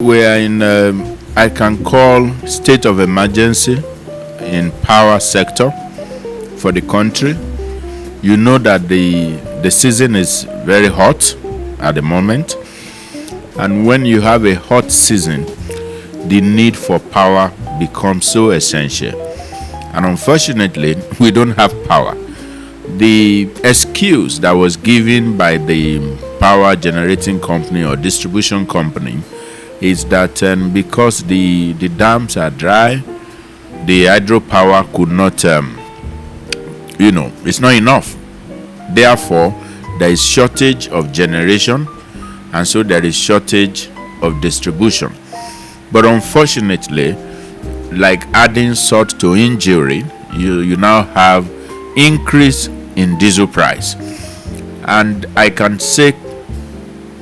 We are in, I can call state of emergency in power sector for the country. You know that the season is very hot at the moment, and when you have a hot season, the need for power becomes so essential. And unfortunately, we don't have power. The excuse that was given by the power generating company or distribution company is that because the dams are dry, the hydropower could not, it's not enough. Therefore, there is shortage of generation, and so there is shortage of distribution. But unfortunately, like adding salt to injury, you now have increase in diesel price. And I can say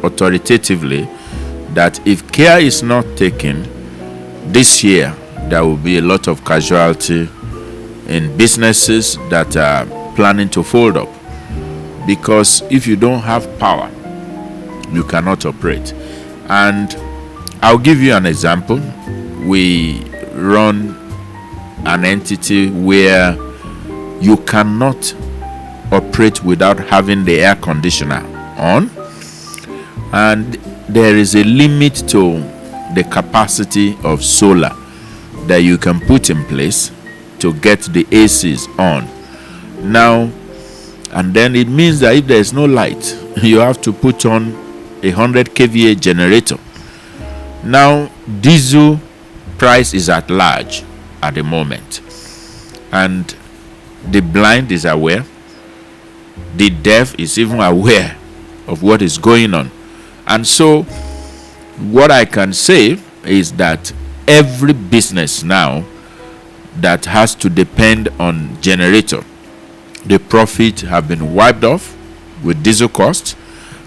authoritatively that if care is not taken this year, there will be a lot of casualty in businesses that are planning to fold up. Because if you don't have power, you cannot operate. And I'll give you an example. We run an entity where you cannot operate without having the air conditioner on, and there is a limit to the capacity of solar that you can put in place to get the ACs on. Now, and then it means that if there is no light, you have to put on a 100 kVA generator. Now, diesel price is at large at the moment, and the blind is aware, the deaf is even aware of what is going on. And so what I can say is that every business now that has to depend on generator, the profit have been wiped off with diesel cost.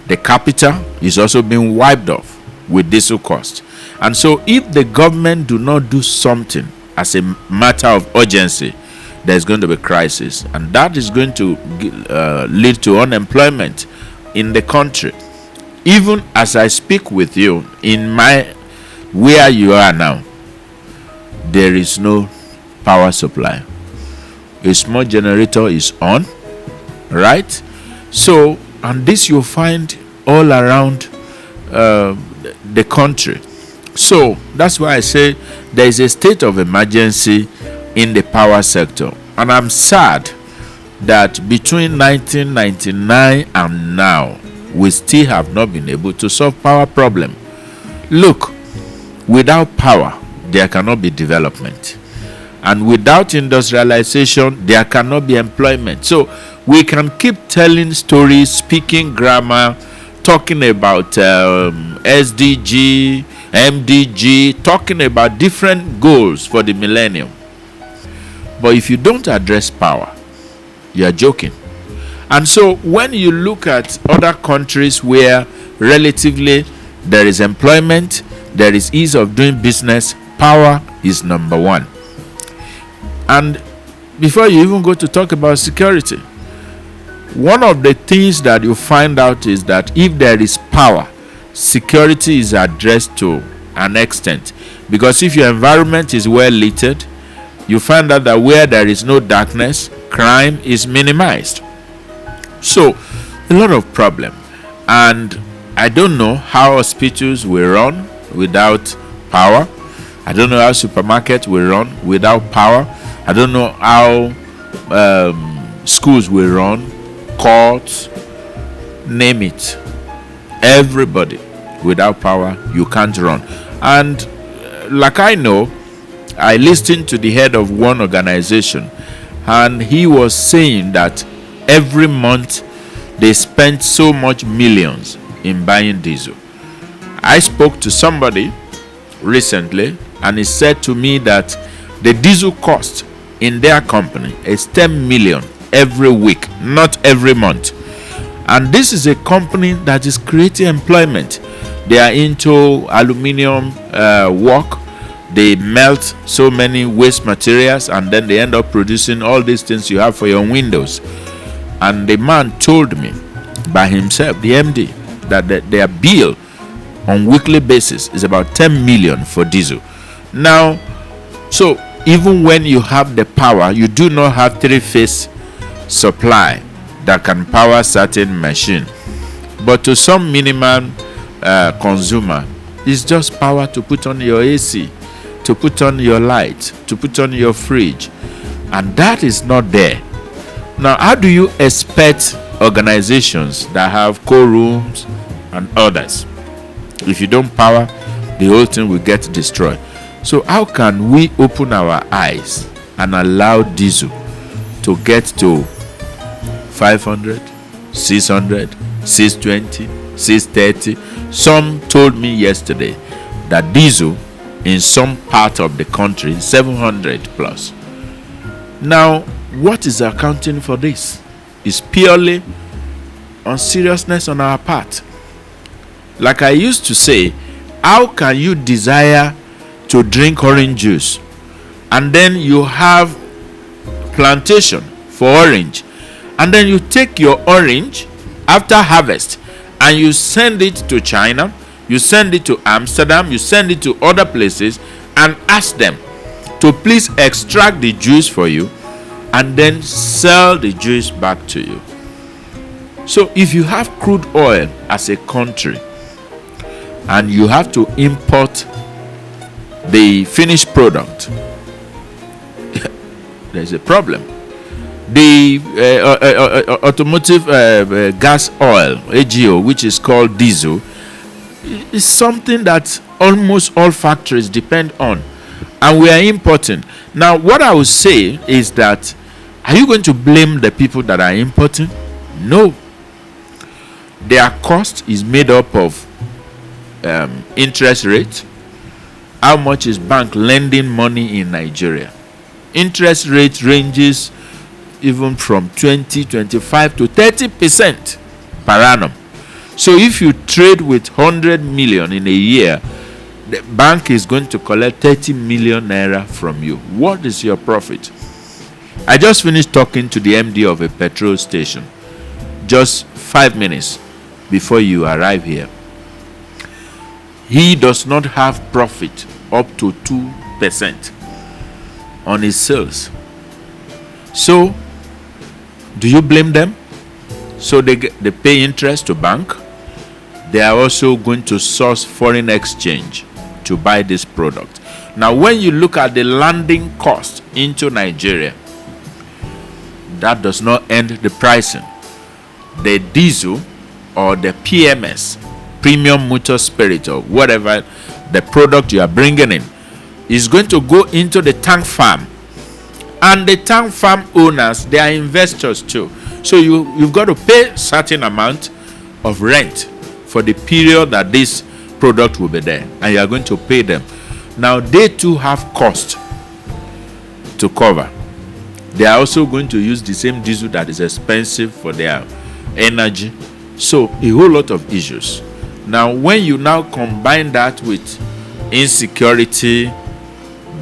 The capital is also being wiped off with diesel cost. And so if the government do not do something as a matter of urgency, there's going to be crisis, and that is going to lead to unemployment in the country. Even as I speak with you, in where you are now, there is no power supply. A small generator is on, right? So, and this you'll find all around the country. So that's why I say there is a state of emergency in the power sector. And I'm sad that between 1999 and now, we still have not been able to solve power problem. Look, without power, there cannot be development. And without industrialization, there cannot be employment. So we can keep telling stories, speaking grammar, talking about SDG, MDG, talking about different goals for the millennium. But if you don't address power, you are joking. And so when you look at other countries where relatively there is employment, there is ease of doing business, power is number one. And before you even go to talk about security, one of the things that you find out is that if there is power, security is addressed to an extent. Because if your environment is well lit, you find out that where there is no darkness, crime is minimized. So, a lot of problem. And I don't know how hospitals will run without power. I don't know how supermarkets will run without power. I don't know how schools will run, courts, name it. Everybody without power, you can't run. And like I know, I listened to the head of one organization, and he was saying that every month they spend so much millions in buying diesel. I spoke to somebody recently, and he said to me that the diesel cost in their company is 10 million every week, not every month. And this is a company that is creating employment. They are into aluminium work. They melt so many waste materials, and then they end up producing all these things you have for your windows. And the man told me by himself, the MD, that their bill on weekly basis is about 10 million for diesel. Now, so even when you have the power, you do not have three-phase supply that can power certain machine. But to some minimum consumer, it's just power to put on your AC, to put on your light, to put on your fridge, and that is not there. Now, how do you expect organizations that have co-rooms and others, if you don't power, the whole thing will get destroyed? So how can we open our eyes and allow diesel to get to 500, 600, 620, 630? Some told me yesterday that diesel in some part of the country 700 plus. Now, what is accounting for this? It's purely on seriousness on our part. Like I used to say, how can you desire to drink orange juice and then you have plantation for orange, and then you take your orange after harvest and you send it to China, you send it to Amsterdam, you send it to other places and ask them to please extract the juice for you and then sell the juice back to you? So if you have crude oil as a country and you have to import the finished product, there's a problem. The automotive gas oil, AGO, which is called diesel, is something that almost all factories depend on, and we are importing. Now, what I would say is that, are you going to blame the people that are importing? No. Their cost is made up of interest rate. How much is bank lending money in Nigeria? Interest rate ranges even from 20, 25 to 30% per annum. So if you trade with 100 million in a year, the bank is going to collect 30 million naira from you. What is your profit? I just finished talking to the MD of a petrol station just 5 minutes before you arrive here. He does not have profit up to 2% on his sales. So, do you blame them? So they pay interest to bank. They are also going to source foreign exchange to buy this product. Now, when you look at the landing cost into Nigeria, that does not end the pricing. The diesel or the PMS, premium motor spirit, or whatever the product you are bringing in, is going to go into the tank farm. And the tank farm owners, they are investors too. So you've got to pay certain amount of rent for the period that this product will be there, and you are going to pay them. Now, they too have cost to cover. They are also going to use the same diesel that is expensive for their energy. So a whole lot of issues. Now, when you now combine that with insecurity,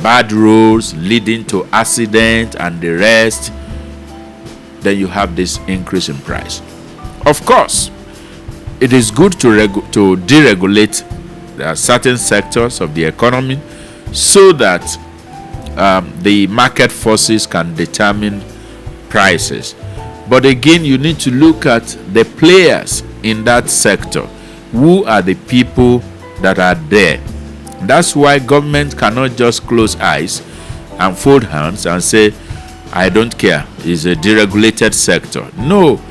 bad roads leading to accident and the rest, then you have this increase in price. Of course, it is good to deregulate certain sectors of the economy so that the market forces can determine prices. But again, you need to look at the players in that sector. Who are the people that are there? That's why government cannot just close eyes and fold hands and say, I don't care, it's a deregulated sector. No,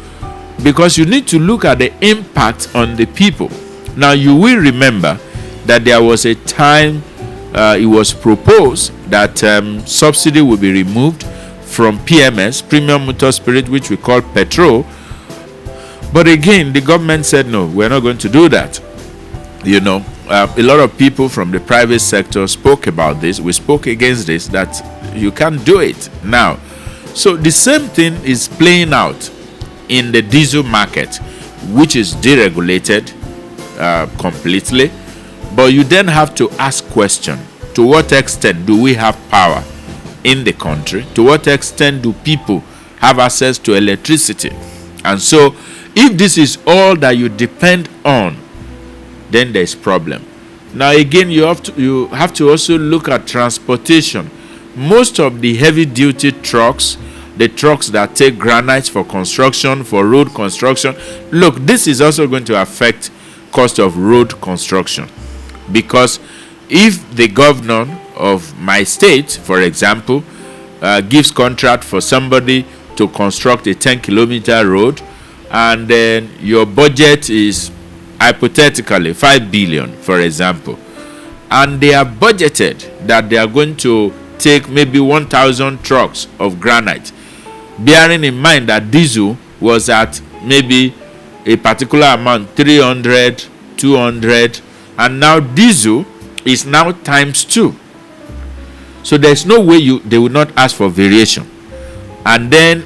because you need to look at the impact on the people. Now, you will remember that there was a time it was proposed that subsidy will be removed from PMS, premium motor spirit, which we call petrol. But again, the government said, no, we're not going to do that. You know, a lot of people from the private sector spoke about this. We spoke against this, that you can't do it now. So the same thing is playing out in the diesel market, which is deregulated completely. But you then have to ask question, to what extent do we have power in the country? To what extent do people have access to electricity? And so if this is all that you depend on then there's problem. Now again, you have to also look at transportation. Most of the heavy duty trucks, the trucks that take granite for construction, for road construction, look, this is also going to affect cost of road construction, because if the governor of my state, for example, gives contract for somebody to construct a 10-kilometer road, and then your budget is hypothetically 5 billion, for example, and they are budgeted that they are going to take maybe 1,000 trucks of granite, bearing in mind that diesel was at maybe a particular amount, 300, 200, and now diesel is now times 2. So there's no way they will not ask for variation. And then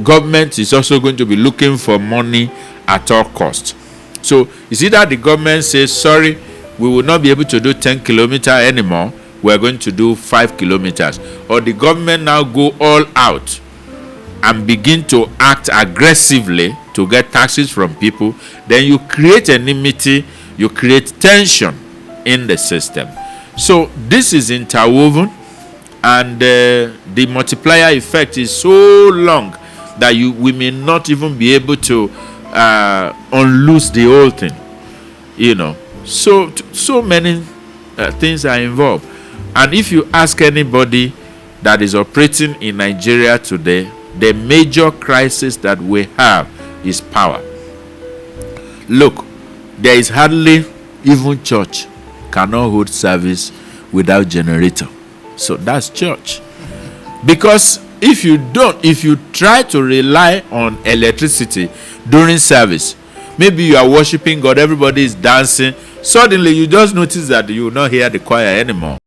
government is also going to be looking for money at all costs. So is it that the government says, sorry, we will not be able to do 10 kilometers anymore, we're going to do 5 kilometers, or the government now go all out and begin to act aggressively to get taxes from people, then you create enmity, you create tension in the system. So this is interwoven, and the multiplier effect is so long that we may not even be able to unloose the whole thing. So many things are involved. And if you ask anybody that is operating in Nigeria today, the major crisis that we have is power. Look, there is hardly even church cannot hold service without generator. So that's church. Because if you try to rely on electricity during service, maybe you are worshiping God, everybody is dancing, suddenly you just notice that you will not hear the choir anymore.